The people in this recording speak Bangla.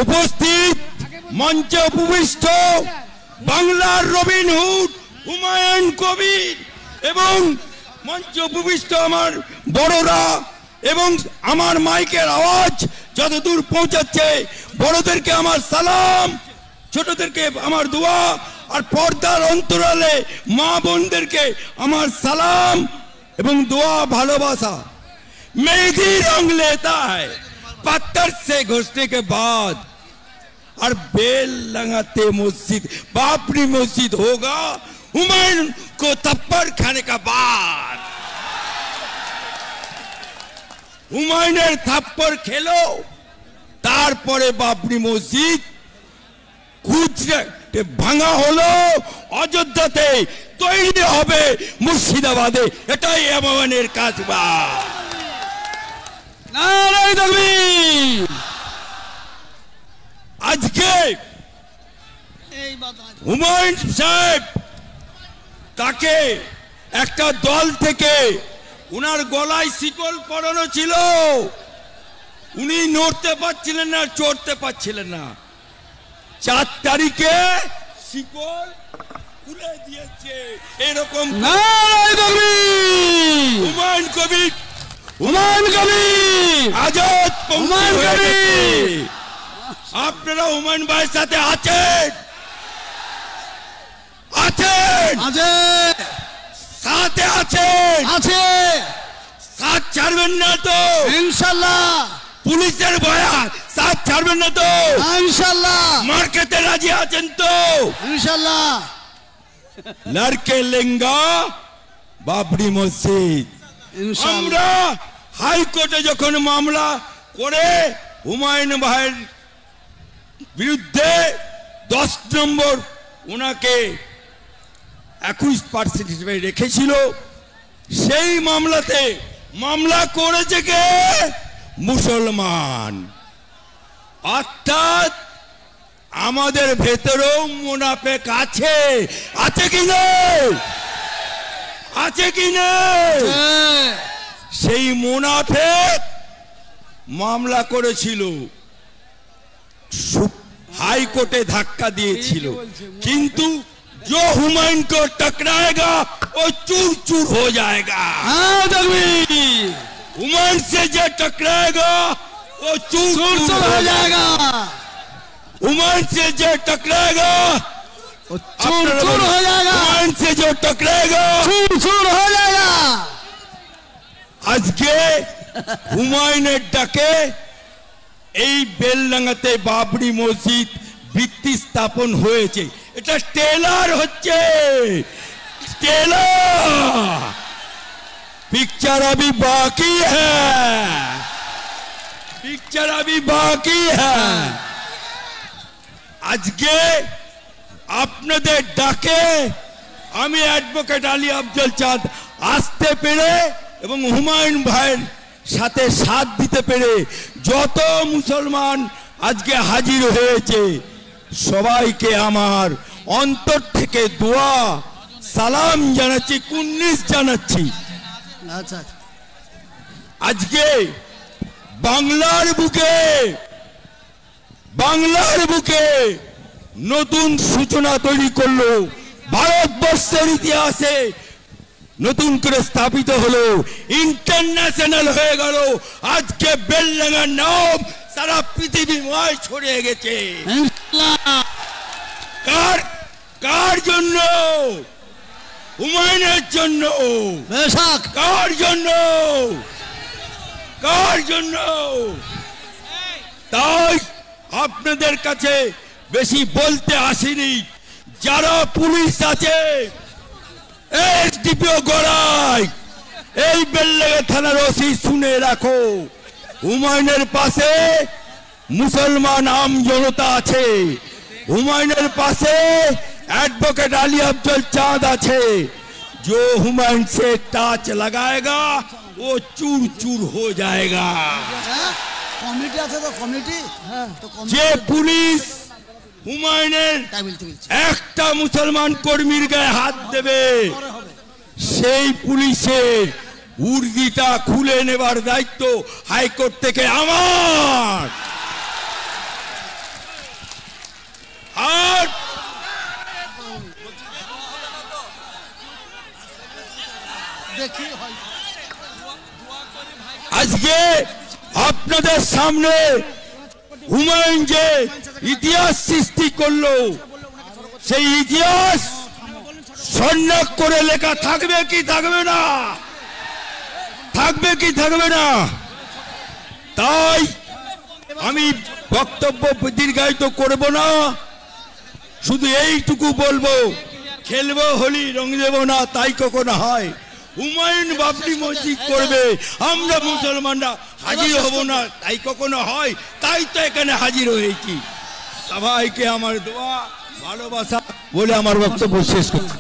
উপস্থিত মঞ্চে উপবিষ্ট বাংলার রবিনহুড হুমায়ুন কবির এবং মঞ্চে উপবিষ্ট আমার বড়রা এবং আমার মাইকের আওয়াজ যতদূর পৌঁছাচ্ছে, বড়দেরকে আমার সালাম, ছোটদেরকে আমার দোয়া, আর পর্দার অন্তরালে মা বোনদেরকে আমার সালাম এবং দোয়া ভালোবাসা। मेहंदी रंग लेता है पत्थर से घुसने के बाद, और बेल लगाते मस्जिद बाबरी मस्जिद होगा हुमायूं को थप्पड़ खाने का बाद। হুমায়ুনের থাপ্পড় খেলো, তারপরে বাবরি মসজিদ গুজরাটে ভাঙা হলো, অযোধ্যাতে তৈরি হবে মুর্শিদাবাদে। এটাই আমাদের কাজ। নারায়ে তাকবীর। আজকে হুমায়ুন সাহেব তাকে একটা দল থেকে উনার গলায় শিকল পরানো ছিল, উনি নড়তে পারছিলেন না, চড়তে পারছিলেন না। 4 তারিখে শিকল খুলে দিয়েছে। এরকম নারায়ে তাকবীর। হুমায়ুন কবির, হুমায়ুন কবির, আজাদ হুমায়ুন কবির। আপনারা হুমায়ুন ভাইয়ের সাথে আছেন, আছেন, আছেন, সাথে আছেন, আছে, সাথ ছাড়বেন না তো ইনশাআল্লাহ। পুলিশের ভয়া সাথ ছাড়বেন না তো ইনশাআল্লাহ। মার খেতে রাজি আছেন তো ইনশাআল্লাহ। লড়কে লেঙ্গা বাবরি মসজিদ। আমরা হাইকোর্টে যখন মামলা করে হুমায়ুন ভাইয়ের বিরুদ্ধে 10 নম্বর ওনাকে 21% হিসেবে রেখেছিল, সেই মামলাতে মামলা করেছে কে? মুসলমান। অর্থাৎ আমাদের ভেতরেও মুনাফেক আছে, আছে কি না? আছে কি না? সেই মুনাফেক মামলা করেছিল, হাইকোর্টে ধাক্কা দিয়েছিল, কিন্তু जो हुमायूं को टकराएगा वो चूर चूर हो जाएगा। हुमायूं से जो टकराएगा वो चूर चूर हो जाएगा। हुमायूं से जो टकराएगा वो चूर चूर हो जाएगा। हुमायूं से जो टकराएगा चूर चूर हो जाएगा। आज के হুমায়ুনের ডাকে এই বেলডাঙ্গাতে বাবরি মসজিদ ভিত্তি স্থাপন হয়েছে। এটা টেলার হচ্ছে, টেলার। पिक्चर अभी बाकी है, पिक्चर अभी बाकी है। आज के আপনাদের ডাকে আমি অ্যাডভোকেট আলী আফজল চাঁদ আসতে পেরে এবং হুমায়ুন ভাইয়ের সাথে সাথ দিতে পেরে যত মুসলমান আজকে হাজির হয়েছে সবাইকে আমার অন্তর থেকে দোয়া সালাম জানাচ্ছি, কুন্নিস জানাচ্ছি। আচ্ছা, আজকে বাংলার বুকে নতুন সূচনা তৈরি করলো, ভারতবর্ষের ইতিহাসে নতুন করে স্থাপিত হলো, ইন্টারন্যাশনাল হয়ে গেল। আজকে বেলডাঙ্গার নাম সারা পৃথিবীময় ছড়িয়ে গেছে। কার জন্য? হুমায়ুনের জন্য। কার জন্য? কার জন্য? তাই আপনাদের কাছে বেশি বলতে আসিনি। যারা পুলিশ আছে, এসডিপিও গড়াই, এই বেলডাঙ্গা থানার ওসি শুনে রাখো, হুমায়ুনের পাশে মুসলমান আম জনতা আছে, হুমায়ুনের পাশে एडवोकेट अली अफजल चांद আছে। जो हुमायूं से टाच लगाएगा वो चूर चूर हो जाएगा। कमिटी আছে তো কমিটি, তো যে পুলিশ হুমায়ুনের একটা মুসলমান কর্মীর গায়ে হাত দেবে সেই পুলিশের উর্দিটা খুলে নেবার দায়িত্ব হাইকোর্ট থেকে আমার। আজকে আপনাদের সামনে হুমায়ুন যে ইতিহাস সৃষ্টি করলো, সেই ইতিহাস স্বর্ণাক করে লেখা থাকবে কি থাকবে না? থাকবে কি থাকবে না? তাই আমি বক্তব্য দীর্ঘায়িত করব না, শুধু এইটুকু বলবো, খেলবো হোলি রং দেব না, তাই কখনো হয়? হুমায়ুন বাবরি মসজিদ করবে, আমরা মুসলমানরা হাজির হব না, তাই কখনো হয়? তাই তো এখানে হাজির হয়েছি। সবাইকে আমার দোয়া ভালোবাসা বলে আমার বক্তব্য শেষ করছি।